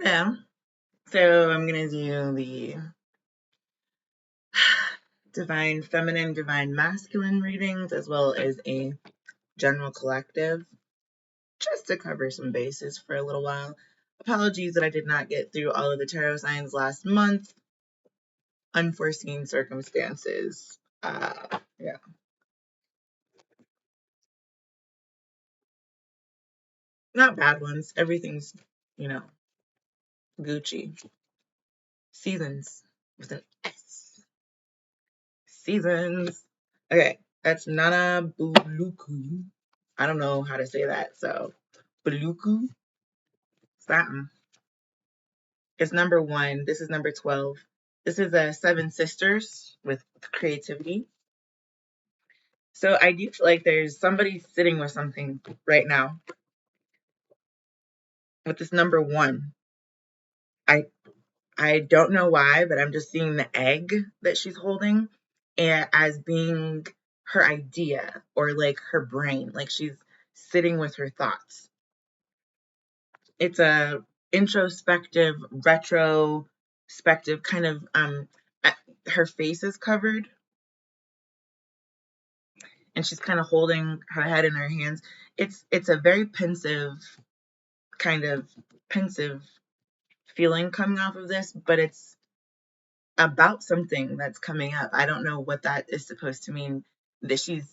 Yeah. So I'm gonna do the divine feminine, divine masculine readings, as well as a general collective, just to cover some bases for a little while. Apologies that I did not get through all of the tarot signs last month. Unforeseen circumstances. Yeah. Not bad ones. Everything's, you know, Gucci. Seasons with an S. Seasons. Okay, that's Nana Buluku. I don't know how to say that, so Buluku. Something. It's number one. This is number 12. This is a Seven Sisters with creativity. So I do feel like there's somebody sitting with something right now with this number one. I I don't know why, but I'm just seeing the egg that she's holding as being her idea or like her brain, like she's sitting with her thoughts. It's a introspective, retrospective kind of her face is covered and she's kind of holding her head in her hands. It's a very kind of pensive feeling coming off of this, but it's about something that's coming up. I don't know what that is supposed to mean, that she's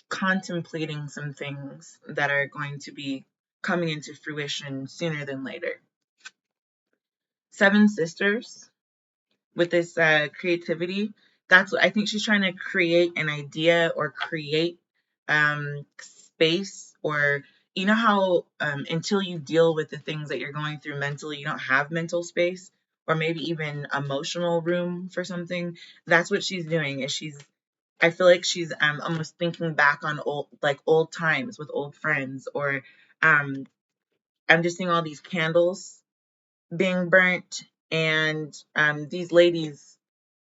contemplating some things that are going to be coming into fruition sooner than later. Seven Sisters with this creativity. That's what I think she's trying to create an idea or create space, or you know how until you deal with the things that you're going through mentally, you don't have mental space or maybe even emotional room for something. That's what she's doing. Is she's I feel like she's almost thinking back on old times with old friends, or um I'm just seeing all these candles being burnt and these ladies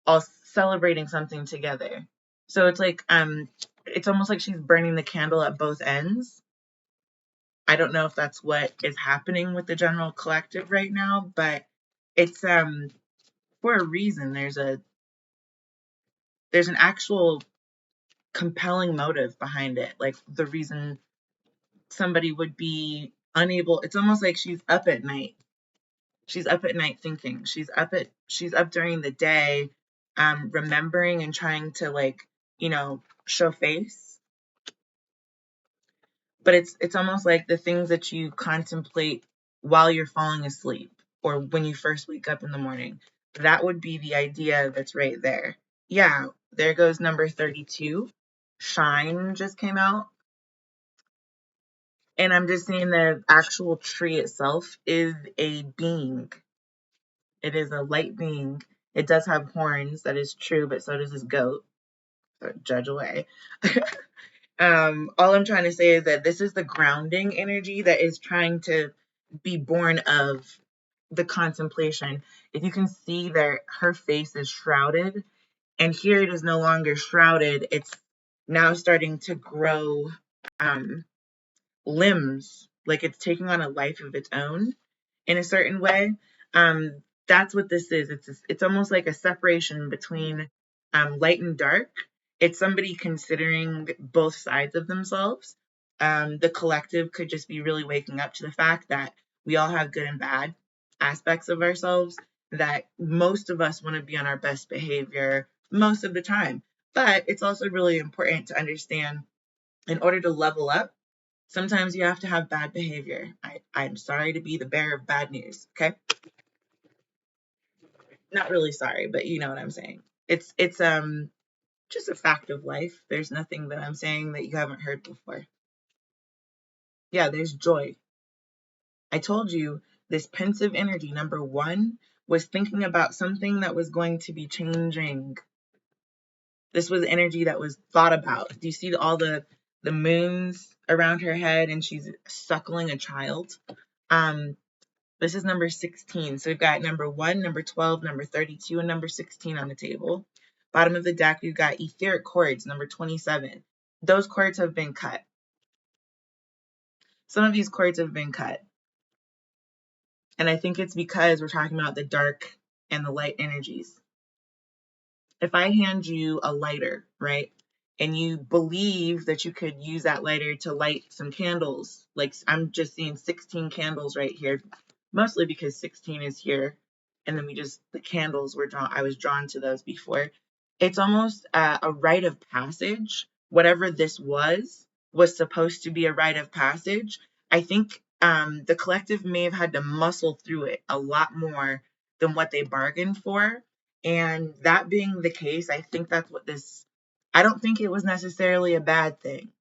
all celebrating something together. So it's almost like she's burning the candle at both ends. I don't know if that's what is happening with the general collective right now, but it's for a reason. There's an actual compelling motive behind it. Like the reason somebody would be unable, it's almost like she's up at night. She's up at night thinking. She's up during the day, remembering and trying to show face. But it's almost like the things that you contemplate while you're falling asleep or when you first wake up in the morning. That would be the idea that's right there. Yeah, there goes number 32. Shine just came out. And I'm just seeing the actual tree itself is a being. It is a light being. It does have horns, that is true, but so does this goat. So judge away. All I'm trying to say is that this is the grounding energy that is trying to be born of the contemplation. If you can see there, her face is shrouded, and here it is no longer shrouded. It's now starting to grow limbs, like it's taking on a life of its own in a certain way. That's what this is. It's almost like a separation between light and dark. It's somebody considering both sides of themselves. The collective could just be really waking up to the fact that we all have good and bad aspects of ourselves, that most of us want to be on our best behavior most of the time. But it's also really important to understand, in order to level up, sometimes you have to have bad behavior. I'm sorry to be the bearer of bad news, okay? Not really sorry, but you know what I'm saying. It's just a fact of life. There's nothing that I'm saying that you haven't heard before. Yeah, there's joy. I told you this pensive energy, number one, was thinking about something that was going to be changing. This was energy that was thought about. Do you see all the moons around her head and she's suckling a child? Um, This is number 16. So we've got number 1, number 12, number 32, and number 16 on the table. Bottom of the deck, we've got etheric cords, number 27. Those cords have been cut. Some of these cords have been cut. And I think it's because we're talking about the dark and the light energies. If I hand you a lighter, right, and you believe that you could use that lighter to light some candles, like I'm just seeing 16 candles right here, mostly because 16 is here, and then the candles were drawn, I was drawn to those before. It's almost a rite of passage. Whatever this was supposed to be a rite of passage. I think the collective may have had to muscle through it a lot more than what they bargained for. And that being the case, I think that's what I don't think it was necessarily a bad thing.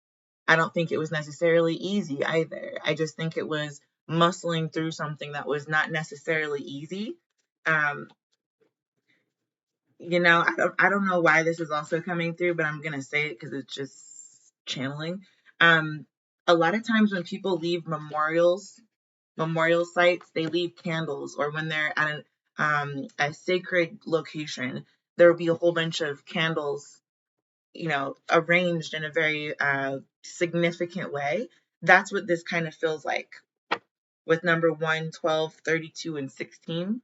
I don't think it was necessarily easy either. I just think it was muscling through something that was not necessarily easy. Um, I don't know why this is also coming through, but I'm gonna say it because it's just channeling. Um, a lot of times when people leave memorial sites, they leave candles, or when they're at a sacred location, there will be a whole bunch of candles, arranged in a very significant way. That's what this kind of feels like with number 1, 12, 32, and 16.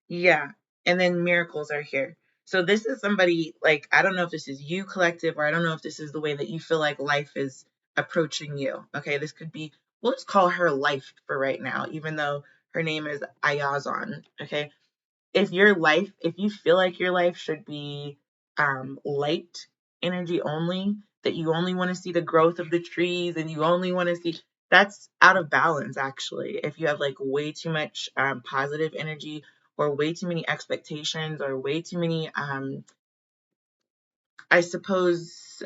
Yeah. And then miracles are here. So this is somebody, like, I don't know if this is you, collective, or I don't know if this is the way that you feel like life is approaching you. Okay, this could be, we'll just call her life for right now, even though her name is Ayazon. Okay. If you feel like your life should be light energy only, that you only want to see the growth of the trees and you only want to see, that's out of balance actually. If you have like way too much positive energy, or way too many expectations, or way too many I suppose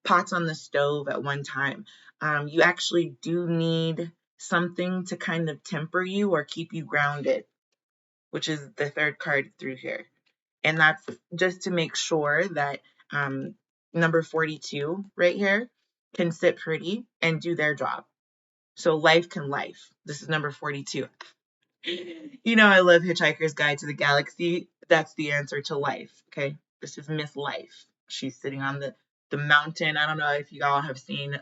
pots on the stove at one time, you actually do need something to kind of temper you or keep you grounded, which is the third card through here. And that's just to make sure that number 42 right here can sit pretty and do their job. So life can life. This is number 42. I love Hitchhiker's Guide to the Galaxy. That's the answer to life. Okay. This is Miss Life. She's sitting on the mountain. I don't know if you all have seen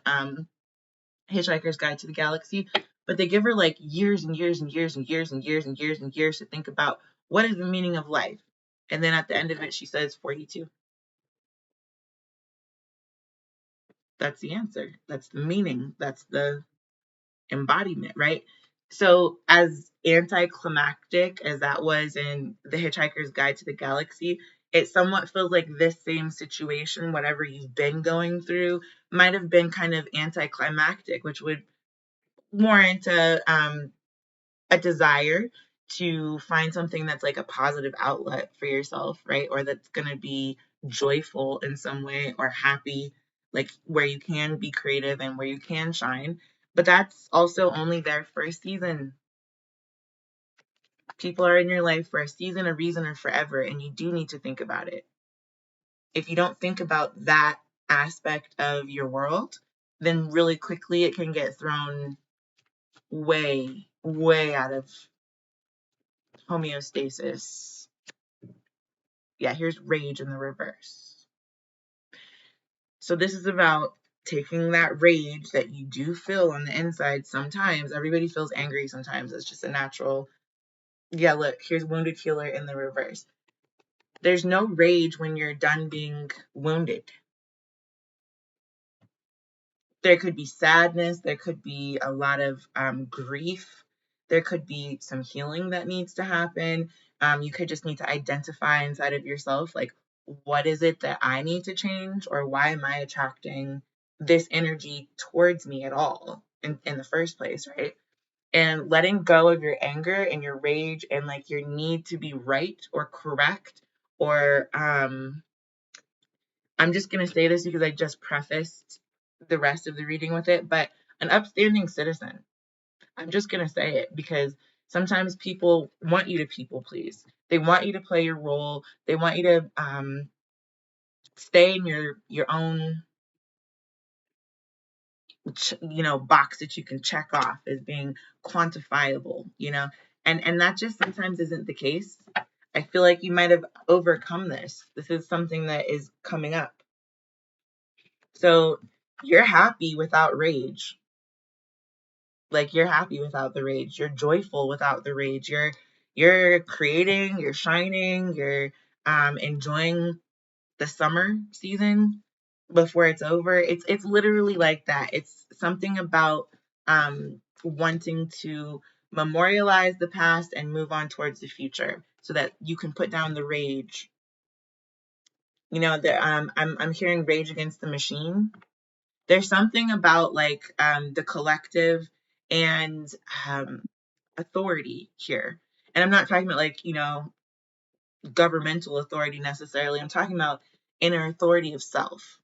Hitchhiker's Guide to the Galaxy, but they give her like years and years and years and years and years and years and years to think about what is the meaning of life. And then at the end of it, she says 42. That's the answer. That's the meaning. That's the embodiment, right? So, as anticlimactic as that was in The Hitchhiker's Guide to the Galaxy, it somewhat feels like this same situation, whatever you've been going through, might have been kind of anticlimactic, which would warrant a desire to find something that's like a positive outlet for yourself, right? Or that's going to be joyful in some way, or happy, like where you can be creative and where you can shine. But that's also only there for a season. People are in your life for a season, a reason, or forever, and you do need to think about it. If you don't think about that aspect of your world, then really quickly it can get thrown way, way out of homeostasis. Yeah, here's rage in the reverse. So this is about taking that rage that you do feel on the inside. Sometimes everybody feels angry, sometimes it's just a natural. Yeah, look, here's wounded healer in the reverse. There's no rage when you're done being wounded. There could be sadness, there could be a lot of grief, there could be some healing that needs to happen. You could just need to identify inside of yourself, like, what is it that I need to change, or why am I attracting this energy towards me at all in the first place, right? And letting go of your anger and your rage and like your need to be right or correct, or I'm just going to say this because I just prefaced the rest of the reading with it, but an upstanding citizen. I'm just going to say it because sometimes people want you to people please. They want you to play your role. They want you to stay in your own box that you can check off as being quantifiable, and that just sometimes isn't the case. I feel like you might have overcome this. This is something that is coming up. So you're happy without rage. Like, you're happy without the rage. You're joyful without the rage. You're creating, you're shining, you're enjoying the summer season before it's over. It's literally like that. It's something about wanting to memorialize the past and move on towards the future so that you can put down the rage. You know, I'm hearing Rage Against the Machine. There's something about like the collective and um, authority here. And I'm not talking about like, governmental authority necessarily. I'm talking about inner authority of self.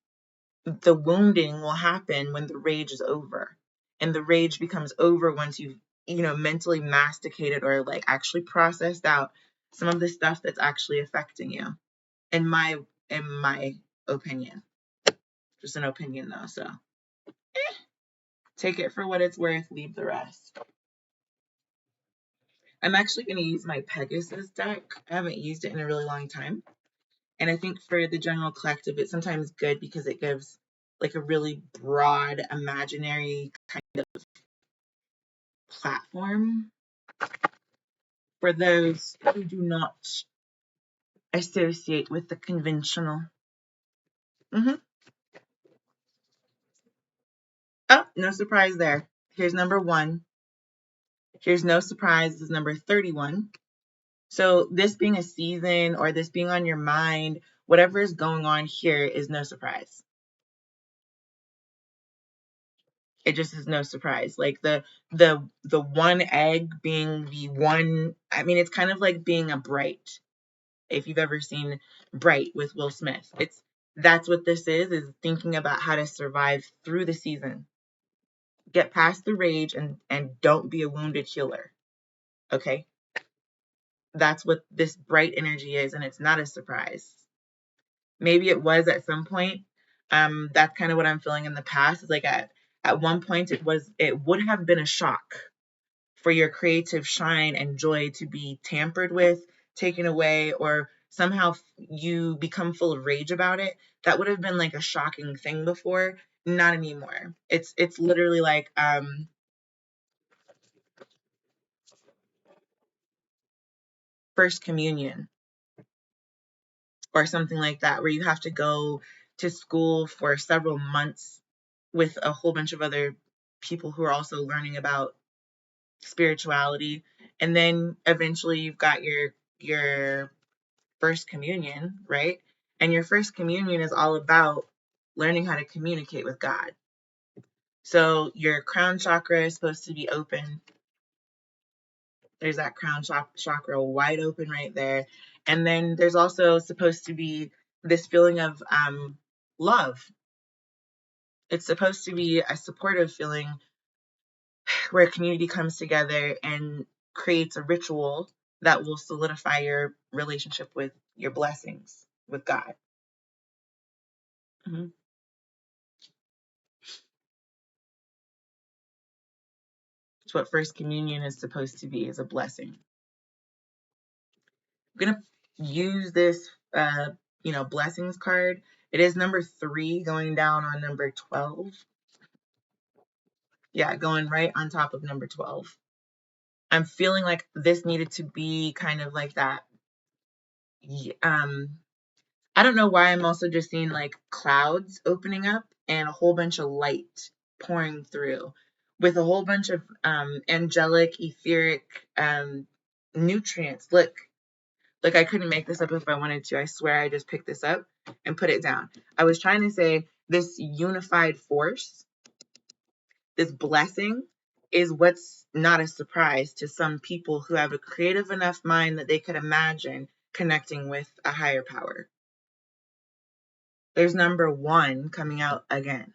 The wounding will happen when the rage is over. And the rage becomes over once you've, mentally masticated or like actually processed out some of the stuff that's actually affecting you. In my opinion. Just an opinion though, so take it for what it's worth, leave the rest. I'm actually going to use my Pegasus deck. I haven't used it in a really long time. And I think for the general collective, it's sometimes good because it gives like a really broad, imaginary kind of platform for those who do not associate with the conventional. Mm-hmm. Oh, no surprise there. Here's number 1. Here's no surprise. This is number 31. So this being a season or this being on your mind, whatever is going on here is no surprise. It just is no surprise. Like the one egg being the one, I mean, it's kind of like being a Bright. If you've ever seen Bright with Will Smith, that's what this is thinking about how to survive through the season. Get past the rage and don't be a wounded healer. Okay? That's what this bright energy is, and it's not a surprise. Maybe it was at some point. That's kind of what I'm feeling in the past. Is like at one point it would have been a shock for your creative shine and joy to be tampered with, taken away, or somehow you become full of rage about it. That would have been like a shocking thing before. Not anymore. It's literally like first communion or something like that, where you have to go to school for several months with a whole bunch of other people who are also learning about spirituality, and then eventually you've got your first communion, right? And your first communion is all about learning how to communicate with God. So your crown chakra is supposed to be open. There's that crown chakra wide open right there. And then there's also supposed to be this feeling of love. It's supposed to be a supportive feeling where a community comes together and creates a ritual that will solidify your relationship with your blessings with God. Mm-hmm. It's what First Communion is supposed to be, is a blessing. I'm gonna use this, blessings card. It is number 3 going down on number 12. Yeah, going right on top of number 12. I'm feeling like this needed to be kind of like that. I don't know why I'm also just seeing like clouds opening up and a whole bunch of light pouring through with a whole bunch of angelic, etheric nutrients. Look, I couldn't make this up if I wanted to. I swear I just picked this up and put it down. I was trying to say this unified force, this blessing, is what's not a surprise to some people who have a creative enough mind that they could imagine connecting with a higher power. There's number 1 coming out again,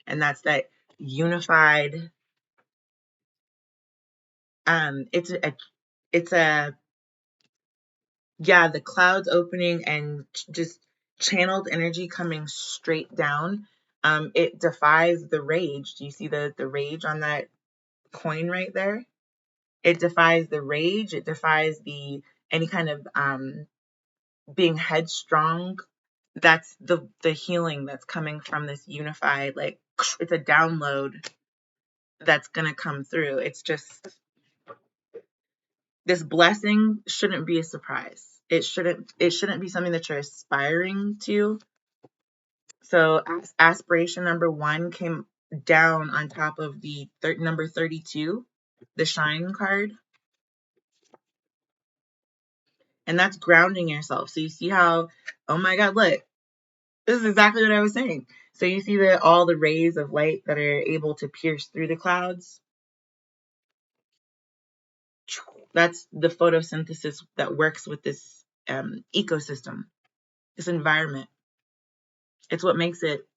and that's that unified. It's a yeah, the clouds opening and just channeled energy coming straight down. It defies the rage. Do you see the rage on that coin right there? It defies the rage. It defies the any kind of being headstrong. That's the healing that's coming from this unified, like, it's a download that's going to come through. It's just, this blessing shouldn't be a surprise. It shouldn't be something that you're aspiring to. So aspiration number 1 came down on top of the number 32, the shine card. And that's grounding yourself. So you see how, oh my God, look, this is exactly what I was saying. So you see that all the rays of light that are able to pierce through the clouds, that's the photosynthesis that works with this ecosystem, this environment. It's what makes it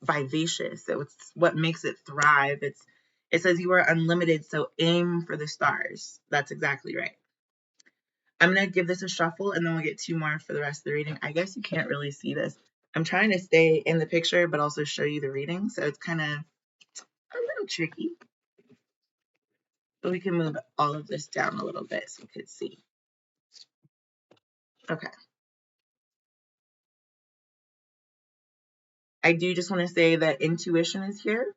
vivacious. It's what makes it thrive. It says you are unlimited, so aim for the stars. That's exactly right. I'm going to give this a shuffle, and then we'll get 2 more for the rest of the reading. I guess you can't really see this. I'm trying to stay in the picture, but also show you the reading, so it's kind of a little tricky. But we can move all of this down a little bit so you could see. Okay. I do just want to say that intuition is here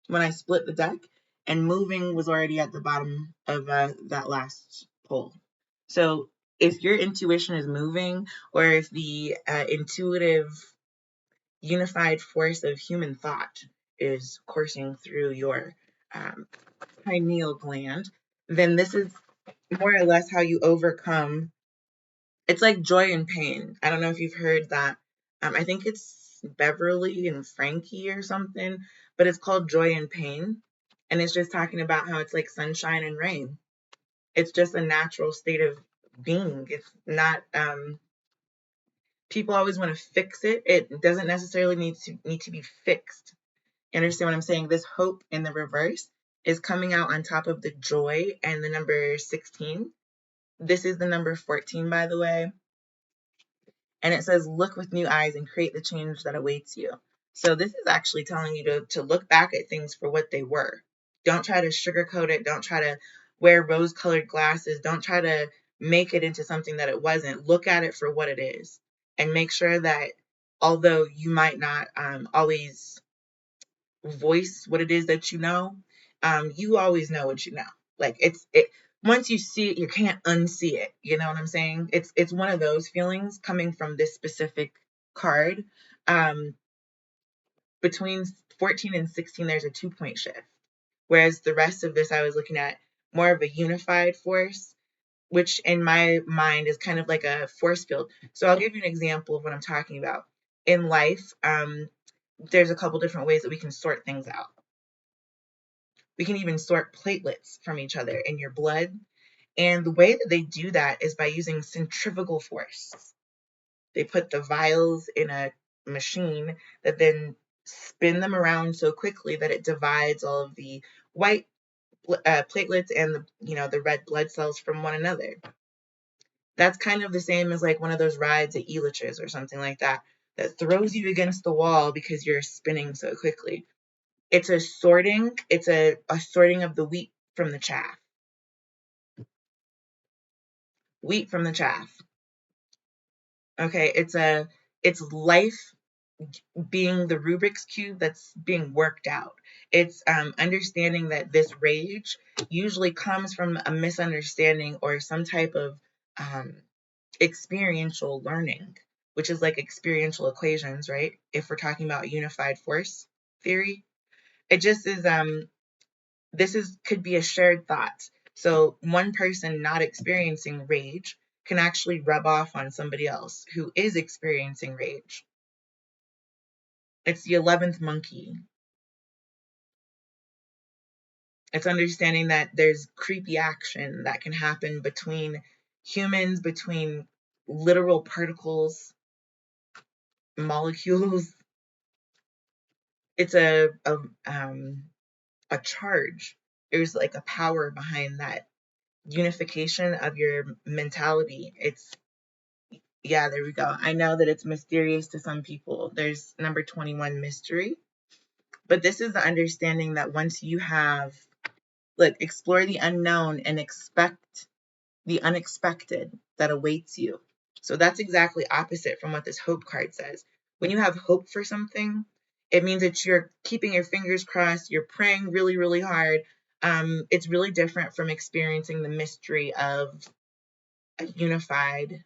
when I split the deck, and moving was already at the bottom of that last poll. So if your intuition is moving, or if the intuitive unified force of human thought is coursing through your pineal gland, then this is more or less how you overcome. It's like joy and pain. I don't know if you've heard that. I think it's Beverly and Frankie or something, but it's called Joy and Pain. And it's just talking about how it's like sunshine and rain. It's just a natural state of being. It's not, people always want to fix it. It doesn't necessarily need to be fixed. You understand what I'm saying? This hope in the reverse is coming out on top of the joy and the number 16. This is the number 14, by the way. And it says, look with new eyes and create the change that awaits you. So this is actually telling you to look back at things for what they were. Don't try to sugarcoat it. Don't try to wear rose-colored glasses. Don't try to make it into something that it wasn't. Look at it for what it is. And make sure that although you might not always voice what it is that you always know what you know. Like it once you see it, you can't unsee it. You know what I'm saying? It's one of those feelings coming from this specific card. Um, Between 14 and 16, there's a 2-point shift. Whereas the rest of this, I was looking at more of a unified force, which in my mind is kind of like a force field. So I'll give you an example of what I'm talking about. In life, there's a couple different ways that we can sort things out. We can even sort platelets from each other in your blood. And the way that they do that is by using centrifugal force. They put the vials in a machine that then spin them around so quickly that it divides all of the white platelets and the red blood cells from one another. That's kind of the same as like one of those rides at Elitch's or something like that throws you against the wall because you're spinning so quickly. It's a sorting of the wheat from the chaff. Wheat from the chaff. Okay, it's life being the Rubik's Cube that's being worked out. It's understanding that this rage usually comes from a misunderstanding or some type of experiential learning, which is like experiential equations, right? If we're talking about unified force theory, it just is could be a shared thought. So one person not experiencing rage can actually rub off on somebody else who is experiencing rage. It's the 11th monkey. It's understanding that there's creepy action that can happen between humans, between literal particles, molecules. It's a charge. There's like a power behind that unification of your mentality. Yeah, there we go. I know that it's mysterious to some people. There's number 21, mystery. But this is the understanding that once you have, explore the unknown and expect the unexpected that awaits you. So that's exactly opposite from what this hope card says. When you have hope for something, It means that you're keeping your fingers crossed, you're praying really, really hard. It's really different from experiencing the mystery of a unified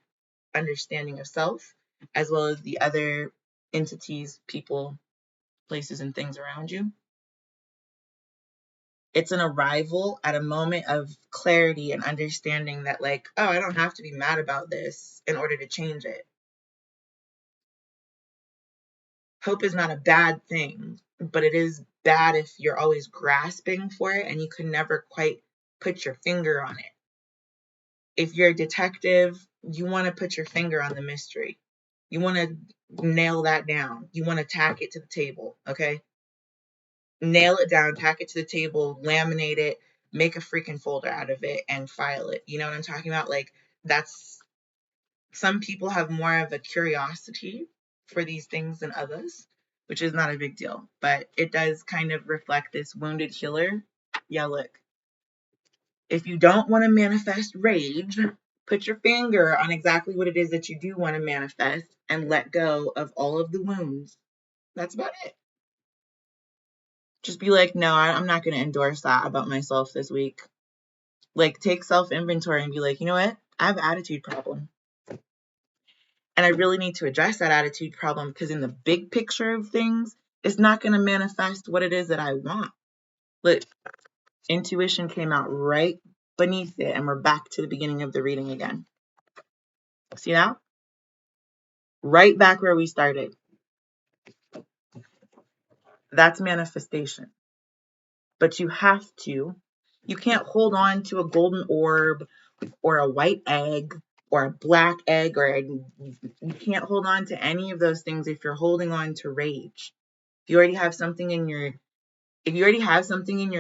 understanding of self, as well as the other entities, people, places, and things around you. It's an arrival at a moment of clarity and understanding that, like, oh, I don't have to be mad about this in order to change it. Hope is not a bad thing, but it is bad if you're always grasping for it and you can never quite put your finger on it. If you're a detective, you want to put your finger on the mystery. You want to nail that down. You want to tack it to the table, okay? Nail it down, tack it to the table, laminate it, make a freaking folder out of it, and file it. You know what I'm talking about? Like, that's, some people have more of a curiosity for these things than others, which is not a big deal, but it does kind of reflect this wounded healer. Yeah, look, if you don't want to manifest rage, put your finger on exactly what it is that you do want to manifest and let go of all of the wounds. That's about it. Just be like, no, I'm not going to endorse that about myself this week. Like, take self-inventory and be like, you know what? I have an attitude problem. And I really need to address that attitude problem because in the big picture of things, it's not going to manifest what it is that I want. Look, intuition came out right beneath it, and we're back to the beginning of the reading again. See that? Right back where we started. That's manifestation. But you can't hold on to a golden orb or a white egg or a black egg, or you can't hold on to any of those things if you're holding on to rage. If you already have something in your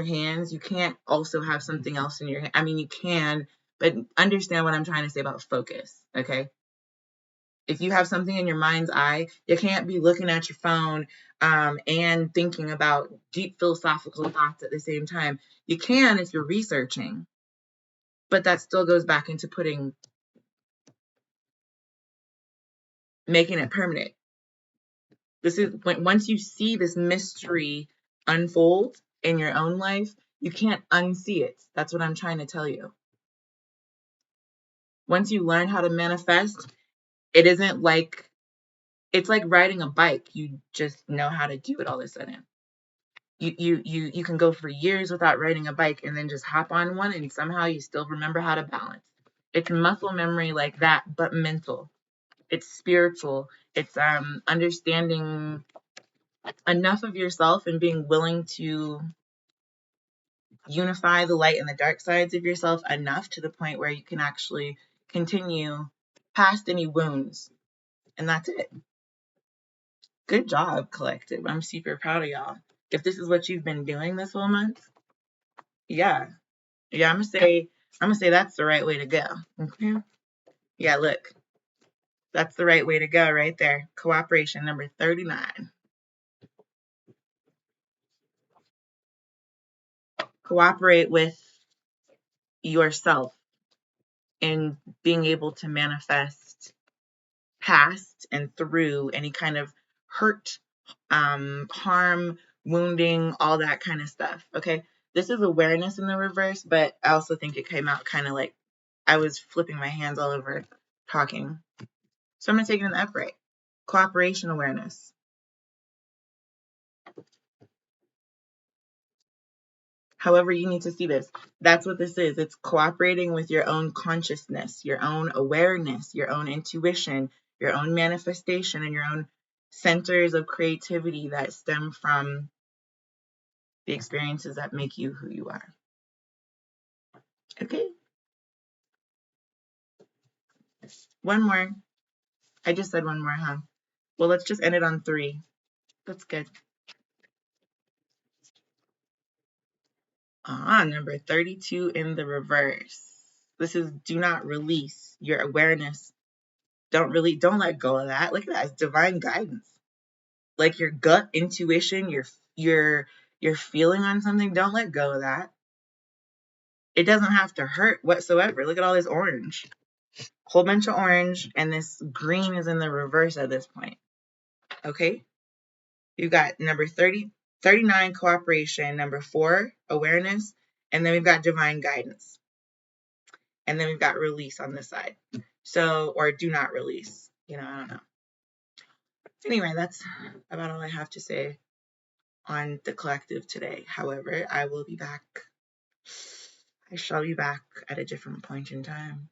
hands, you can't also have something else in your hand. I mean, you can, but understand what I'm trying to say about focus, okay? If you have something in your mind's eye, you can't be looking at your phone and thinking about deep philosophical thoughts at the same time. You can if you're researching, but that still goes back into making it permanent. This is once you see this mystery unfold in your own life, you can't unsee it. That's what I'm trying to tell you. Once you learn how to manifest, it's like riding a bike. You just know how to do it all of a sudden. You can go for years without riding a bike and then just hop on one and somehow you still remember how to balance. It's muscle memory like that, but mental. It's spiritual. It's understanding enough of yourself and being willing to unify the light and the dark sides of yourself enough to the point where you can actually continue past any wounds. And that's it. Good job, collective. I'm super proud of y'all. If this is what you've been doing this whole month, yeah. I'm gonna say that's the right way to go. Okay. Yeah, look. That's the right way to go right there. Cooperation number 39. Cooperate with yourself in being able to manifest past and through any kind of hurt, harm, wounding, all that kind of stuff. Okay. This is awareness in the reverse, but I also think it came out kind of like I was flipping my hands all over talking. So I'm going to take it in the upright. Cooperation awareness. However you need to see this. That's what this is. It's cooperating with your own consciousness, your own awareness, your own intuition, your own manifestation, and your own centers of creativity that stem from the experiences that make you who you are. Okay? One more. I just said one more, huh? Well, let's just end it on 3. That's good. Number 32 in the reverse. This is do not release your awareness. Don't let go of that. Look at that. It's divine guidance. Like your gut intuition, your feeling on something, don't let go of that. It doesn't have to hurt whatsoever. Look at all this orange. Whole bunch of orange, and this green is in the reverse at this point. Okay? We've got number 39, cooperation. Number 4, awareness. And then we've got divine guidance. And then we've got release on this side. So, or do not release. I don't know. Anyway, that's about all I have to say on the collective today. However, I shall be back at a different point in time.